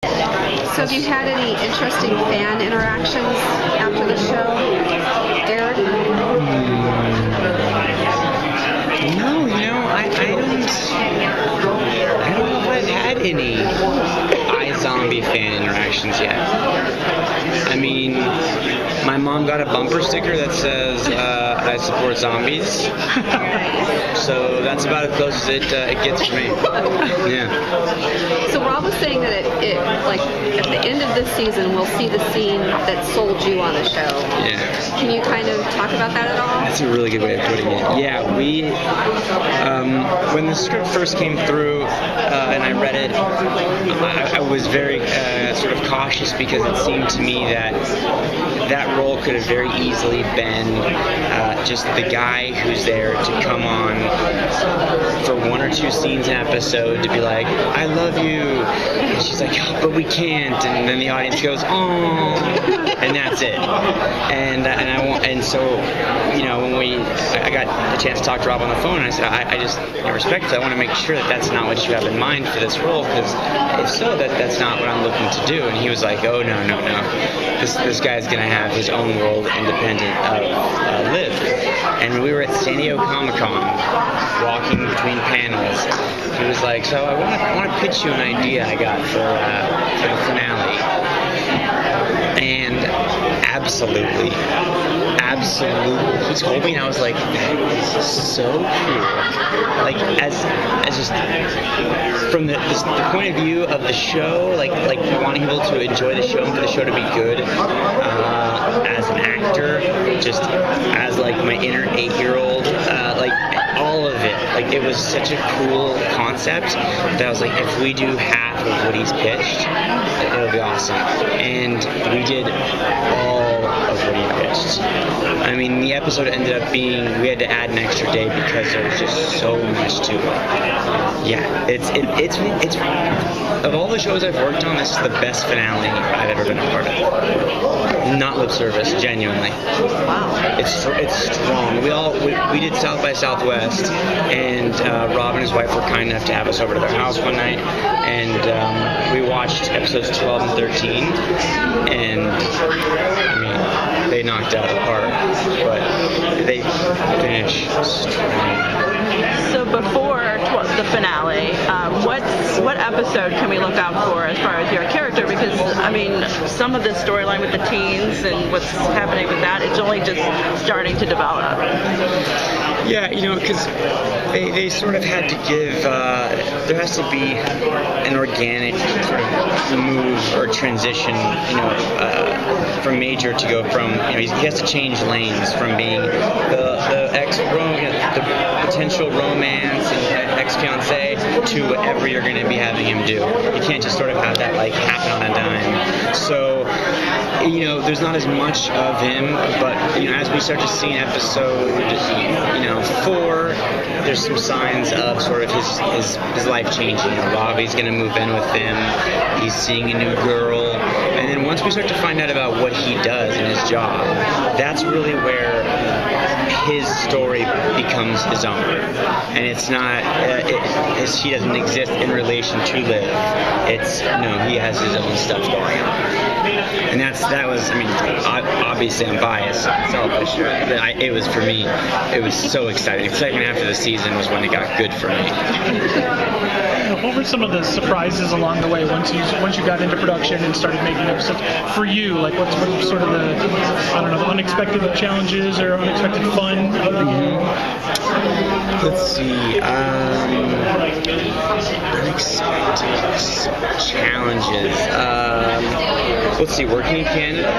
So have you had any interesting fan interactions after the show aired? No, I don't know if I've had any iZombie fan interactions yet. I mean, my mom got a bumper sticker that says, I support zombies. So that's about as close as it gets for me. Yeah. So Rob was saying that it like at the end of this season we'll see the scene that sold you on the show. Yeah. Can you kind of talk about that at all? That's a really good way of putting it. Yeah, we when the script first came through and I read it, I was very sort of cautious because it seemed to me that that role could have very easily been just the guy who's there to come on for one or two scenes an episode to be like, I love you, and she's like, oh, but we can't, and then the audience goes, oh, and that's it. And so when I got a chance to talk to Rob on the phone, and I said, I just respectfully, I want to make sure that that's not what you have in mind for this role, because if so, that's not what I'm looking to do. And he was like, oh, no. This guy's going to have his own world independent of Liv. And we were at San Diego Comic-Con, walking between panels. He was like, so I want to pitch you an idea I got for the finale. And absolutely, he told me, and I was like, that is so cool. Like, as just from the point of view of the show, like wanting people to enjoy the show and for the show to be good, as an actor, just as like my inner 8-year-old, like all of it, like it was such a cool concept that I was like, if we do half of what he's pitched, it'll be awesome. And we did all of what he pitched. I mean, the episode ended up being, we had to add an extra day because there was just so much to it. Yeah, it's of all the shows I've worked on, this is the best finale I've ever been a part of. Not lip service, genuinely. Wow. It's strong. We did South by Southwest, and Rob and his wife were kind enough to have us over to their house one night, and we watched episodes 12 and 13, and I mean, they knocked out of the park, but they finish strong. So before the finale, what episode can we look out for as far as your character? Because, I mean, some of the storyline with the teens and what's happening with that, it's only just starting to develop. Yeah, because they sort of had to give, there has to be an organic sort of move or transition, from Major to go from, he has to change lanes from being the the potential romance and ex-fiancé to whatever you're going to be having him do. You can't just sort of have that like happen on a dime. So, there's not as much of him, but as we start to see in episode 4, there's some signs of sort of his life changing. Robbie's going to move in with him. He's seeing a new girl, and then once we start to find out about what he does in his job, that's really where his story becomes his own, and it's not he doesn't exist in relation to Liv. He has his own stuff going on. And that was, obviously I'm biased, selfish, but it was, for me, it was so exciting. The second half of the season was when it got good for me. What were some of the surprises along the way once you got into production and started making episodes for you? Like what sort of the unexpected challenges or unexpected fun? Let's see. Unexpected challenges. Let's see. Working in Canada,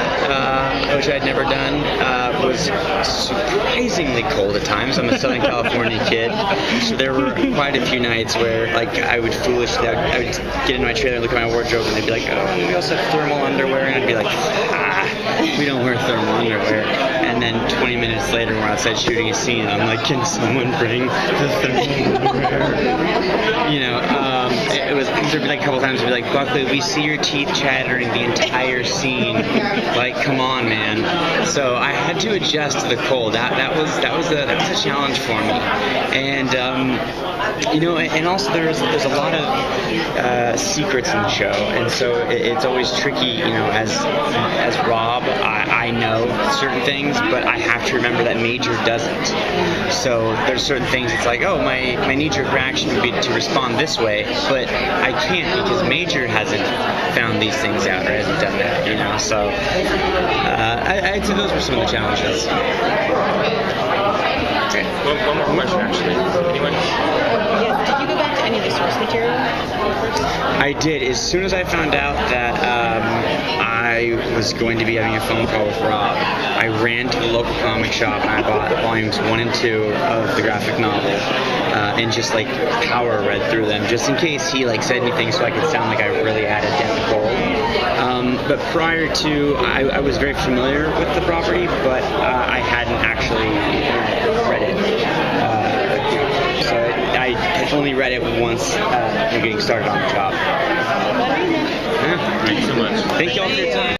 which I'd never done, was surprisingly cold at times. I'm a Southern California kid, so there were quite a few nights where, like, I would get in my trailer and look at my wardrobe, and they'd be like, "Oh, we also have thermal underwear," and I'd be like, we don't wear thermal underwear. And then 20 minutes later, we're outside shooting a scene, and I'm like, can someone bring the thermal underwear? There'd be like a couple times it'd be like, Buckley, we see your teeth chattering the entire scene. Like, come on, man. So I had to adjust to the cold. That was a challenge for me. And and also there's a lot of secrets in the show, and so it's always tricky. As Rob, I know certain things, but I have to remember that Major doesn't. So there's certain things. It's like, oh, my knee-jerk reaction would be to respond this way, but I can't because Major hasn't found these things out or hasn't done that. So I'd say those were some of the challenges. Okay. One more question, actually. Anyone? Yeah. Did you go back to any of the source material first? I did. As soon as I found out that I was going to be having a phone call with Rob, I ran to the local comic shop and I bought volumes 1 and 2 of the graphic novel and just power read through them just in case he said anything so I could sound like I really had a depth goal. But prior to, I was very familiar with the property, but I hadn't actually read it. So I had only read it once getting started on the job. Thank you so much. Thank you all for your time.